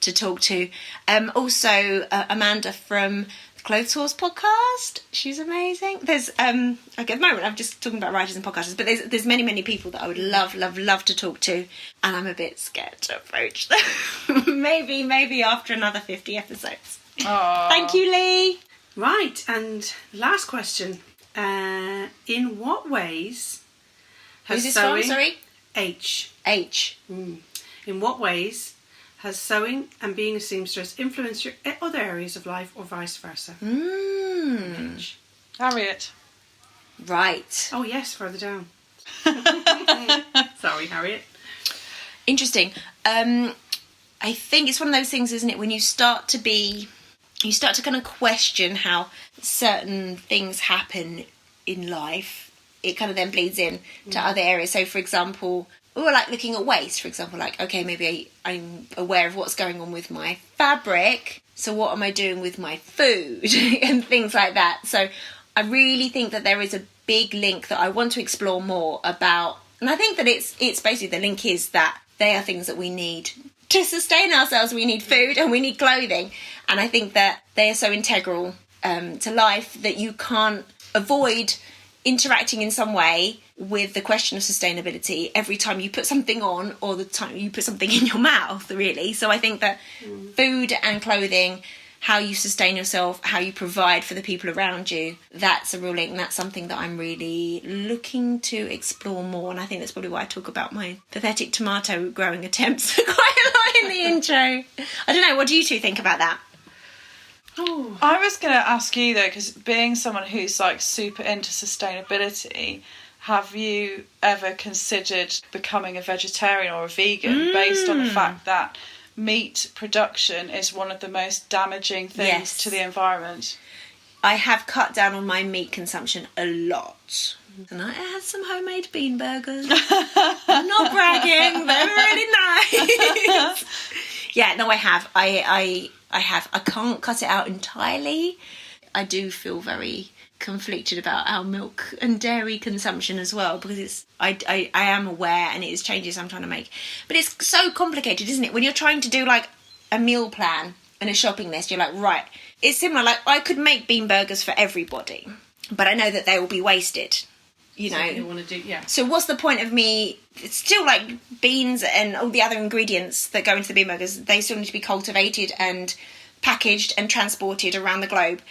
to talk to. Also, Amanda from the Clothes Horse podcast. She's amazing. There's okay, at the moment I'm just talking about writers and podcasters, but there's many people that I would love to talk to, and I'm a bit scared to approach them. maybe after another 50 episodes. Aww. Thank you, Lee. Right, and last question. In what ways has Who's this sewing... from, sorry? H. In what ways has sewing and being a seamstress influenced your other areas of life or vice versa? H. Harriet. Right. Oh yes, further down. Sorry, Harriet. Interesting. I think it's one of those things, isn't it, when you start to kind of question how certain things happen in life, it kind of then bleeds in to other areas. So, for example, we were like looking at waste, for example, like, okay, maybe I'm aware of what's going on with my fabric, so what am I doing with my food and things like that. So I really think that there is a big link that I want to explore more about, and I think that it's basically the link is that they are things that we need to sustain ourselves. We need food and we need clothing, and I think that they are so integral to life that you can't avoid interacting in some way with the question of sustainability every time you put something on or the time you put something in your mouth, really. So I think that food and clothing, how you sustain yourself, how you provide for the people around you, that's a real link, and that's something that I'm really looking to explore more. And I think that's probably why I talk about my pathetic tomato growing attempts quite a lot in the intro. I don't know, what do you two think about that? Oh. I was going to ask you though, because being someone who's like super into sustainability, have you ever considered becoming a vegetarian or a vegan based on the fact that meat production is one of the most damaging things to the environment? I have cut down on my meat consumption a lot. Tonight I had some homemade bean burgers. I'm not bragging, they were really nice. Yeah, no, I have. I have. I can't cut it out entirely. I do feel very conflicted about our milk and dairy consumption as well, because I am aware, and it is changes I'm trying to make. But it's so complicated, isn't it? When you're trying to do like a meal plan and a shopping list, you're like, right, it's similar. Like I could make bean burgers for everybody, but I know that they will be wasted. You know, you want to do, So what's the point of me? It's still like beans and all the other ingredients that go into the bean burgers. They still need to be cultivated and packaged and transported around the globe.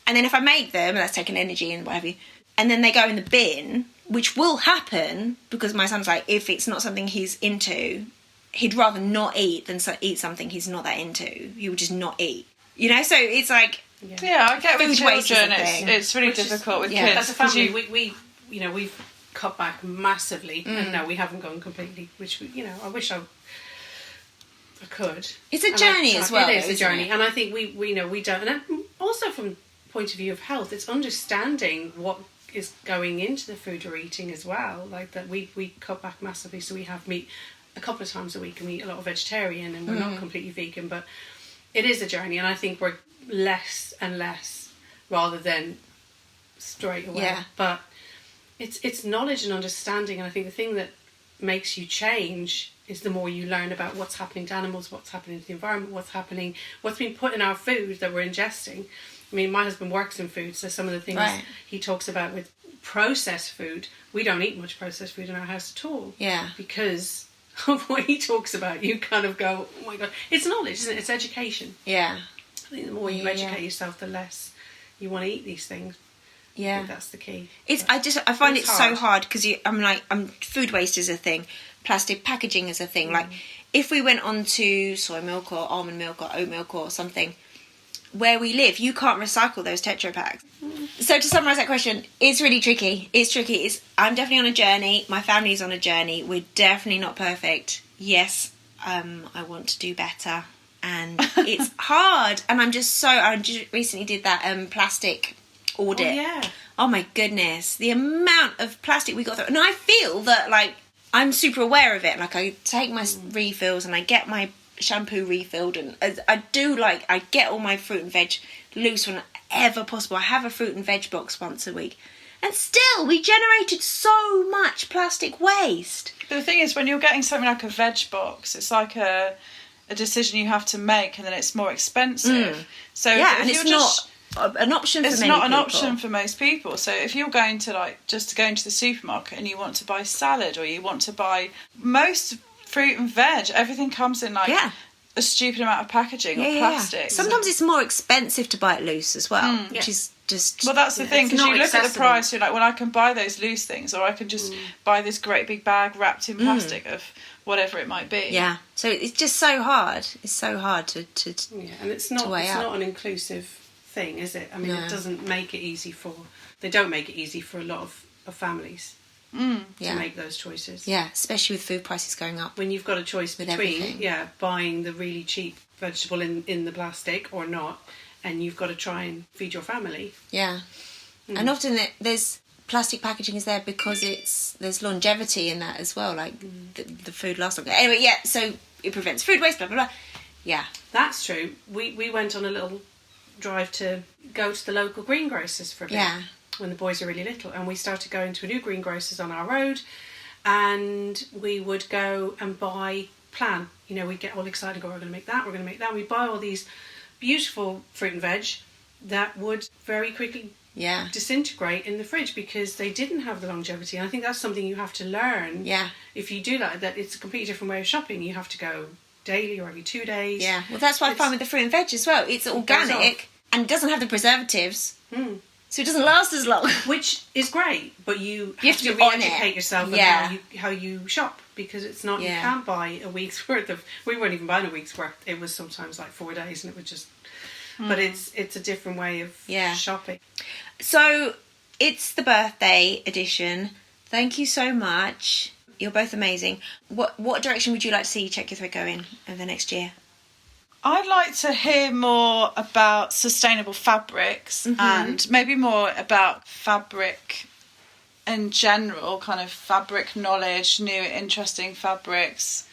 And then if I make them, that's taking energy and whatever, and then they go in the bin, which will happen because my son's like, if it's not something he's into, he'd rather not eat than eat something he's not that into. He would just not eat. You know, so it's like... Yeah, I get with children, it's really difficult with kids. As a family, we've cut back massively, and no, we haven't gone completely, which, I wish I could. It's a journey as well. It is a journey, and I think we don't. And also from point of view of health, it's understanding what is going into the food you're eating as well. Like that, we cut back massively, so we have meat a couple of times a week, and we eat a lot of vegetarian, and we're not completely vegan, but it is a journey, and I think we're less and less rather than straight away. Yeah. But it's knowledge and understanding, and I think the thing that makes you change is the more you learn about what's happening to animals, what's happening to the environment, what's being put in our food that we're ingesting. I mean, my husband works in food, so some of the things he talks about with processed food, we don't eat much processed food in our house at all. Yeah. Because of what he talks about, you kind of go, oh my God. It's knowledge, isn't it? It's education. Yeah. I think the more you educate yourself, the less you want to eat these things. I think that's the key. I find it so hard. hard because food waste is a thing, plastic packaging is a thing. Like if we went on to soy milk or almond milk or oat milk or something, where we live, you can't recycle those Tetra Paks. So to summarise that question, it's really tricky. It's tricky. I'm definitely on a journey. My family's on a journey. We're definitely not perfect. Yes, I want to do better. And it's hard. And I just recently did that plastic audit. Oh, yeah. Oh my goodness. The amount of plastic we got through. And I feel that, like, I'm super aware of it. Like, I take my refills and I get my shampoo refilled, and I get all my fruit and veg loose whenever possible. I have a fruit and veg box once a week, and still we generated so much plastic waste. But the thing is, when you're getting something like a veg box, it's like a decision you have to make, and then it's more expensive. So and it's not an option for many people. It's not an option for most people. So if you're going to just go into the supermarket and you want to buy salad, or you want to buy most fruit and veg, everything comes in a stupid amount of packaging or plastic. Yeah. Sometimes it's more expensive to buy it loose as well, which is just... Well, that's the thing, because you look at the price, you're like, well, I can buy those loose things, or I can just buy this great big bag wrapped in plastic of whatever it might be. Yeah, so it's just so hard. It's so hard to and it's not an inclusive thing, is it? I mean, it doesn't make it easy they don't make it easy for a lot of families. To make those choices. Yeah, especially with food prices going up. When you've got a choice between buying the really cheap vegetable in the plastic or not, and you've got to try and feed your family. Yeah. And often there's plastic packaging is there because there's longevity in that as well, like the food lasts longer. Anyway, so it prevents food waste, blah, blah, blah. Yeah. That's true. We went on a little drive to go to the local greengrocers for a bit. Yeah. When the boys were really little, and we started going to a new greengrocers on our road, and we would go and buy plan. We'd get all excited and go, we're going to make that, we're going to make that. We'd buy all these beautiful fruit and veg that would very quickly disintegrate in the fridge because they didn't have the longevity. And I think that's something you have to learn. Yeah. If you do that it's a completely different way of shopping. You have to go daily or every 2 days. Yeah. Well, that's what I find with the fruit and veg as well. It's organic and it doesn't have the preservatives. So it doesn't last as long. Which is great, but you have to re-educate yourself on how you shop, because it's not, you can't buy a week's worth of... We weren't even buying a week's worth. It was sometimes like 4 days, and it was just... But it's a different way of shopping. So it's the birthday edition. Thank you so much. You're both amazing. What direction would you like to see Check Your Thread go in over the next year? I'd like to hear more about sustainable fabrics and maybe more about fabric in general, kind of fabric knowledge, new interesting fabrics.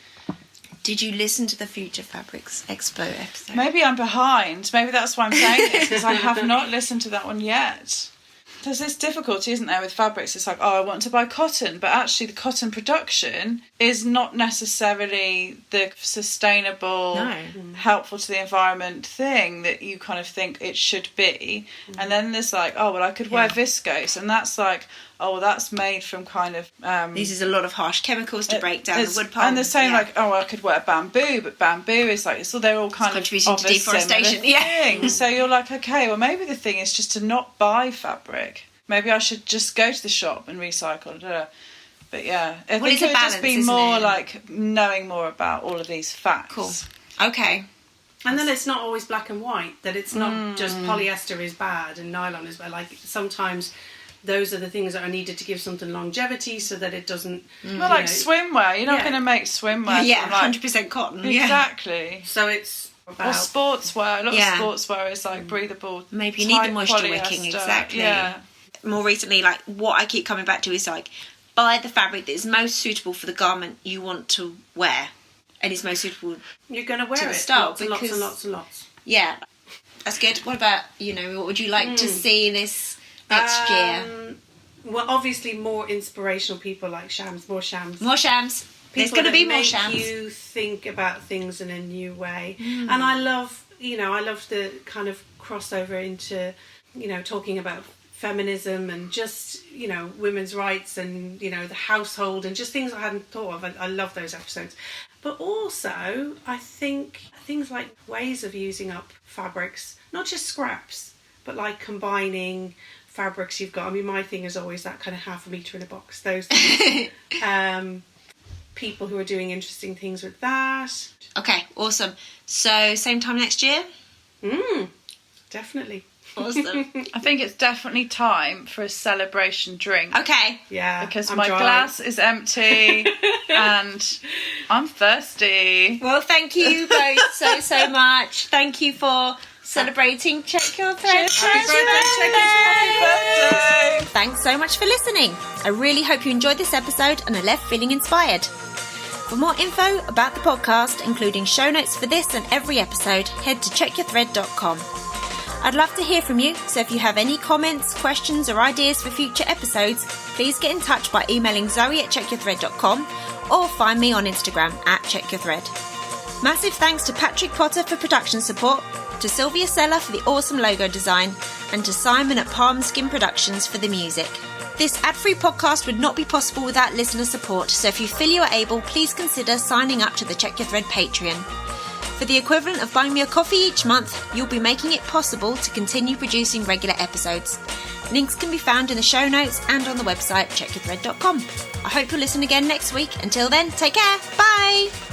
Did you listen to the Future Fabrics Expo episode? Maybe I'm behind. Maybe that's why I'm saying this, because I have not listened to that one yet. There's this difficulty, isn't there, with fabrics? It's like, I want to buy cotton, but actually the cotton production is not necessarily the sustainable, helpful to the environment thing that you kind of think it should be. And then there's like, I could wear viscose, and that's like, that's made from kind of... uses a lot of harsh chemicals to break down the wood pulp. And the same I could wear bamboo, but bamboo is like, so they're all kind of contributing to deforestation. Thing. So you're like, okay, well maybe the thing is just to not buy fabric. Maybe I should just go to the shop and recycle. But I think it would just be more like knowing more about all of these facts. Cool. Okay. And then it's not always black and white, that it's not just polyester is bad and nylon is bad. Like sometimes those are the things that are needed to give something longevity so that it doesn't... Well, like swimwear. You're not going to make swimwear from 100% cotton. Exactly. So it's... Or sportswear. A lot of sportswear is like breathable. Maybe you need the moisture wicking, exactly. Yeah. More recently, like what I keep coming back to is like, buy the fabric that is most suitable for the garment you want to wear and is most suitable. You're going to wear it. Style, lots and lots and lots and lots. Yeah, that's good. What about, what would you like to see this next year? Well, obviously more inspirational people like Shams, more Shams. More Shams. There's going to be more Shams. You think about things in a new way. And I love, the kind of crossover into, talking about feminism and just, women's rights and, the household and just things I hadn't thought of. I love those episodes. But also, I think things like ways of using up fabrics, not just scraps, but like combining fabrics you've got. I mean, my thing is always that kind of half a metre in a box. Those things. People who are doing interesting things with that. Okay, awesome. So, same time next year? Definitely. Awesome. I think it's definitely time for a celebration drink. Okay. Yeah. Because I'm my dry. glass is empty and I'm thirsty. Well, thank you both so much. Thank you for celebrating Check Your Thread. Happy birthday. Thanks so much for listening. I really hope you enjoyed this episode and are left feeling inspired. For more info about the podcast, including show notes for this and every episode, head to checkyourthread.com. I'd love to hear from you, so if you have any comments, questions or ideas for future episodes, please get in touch by emailing zoe@checkyourthread.com or find me on Instagram @checkyourthread. Massive thanks to Patrick Potter for production support, to Sylvia Seller for the awesome logo design, and to Simon at Palm Skin Productions for the music. This ad-free podcast would not be possible without listener support, so if you feel you are able, please consider signing up to the Check Your Thread Patreon. For the equivalent of buying me a coffee each month, you'll be making it possible to continue producing regular episodes. Links can be found in the show notes and on the website checkyourthread.com. I hope you'll listen again next week. Until then, take care. Bye!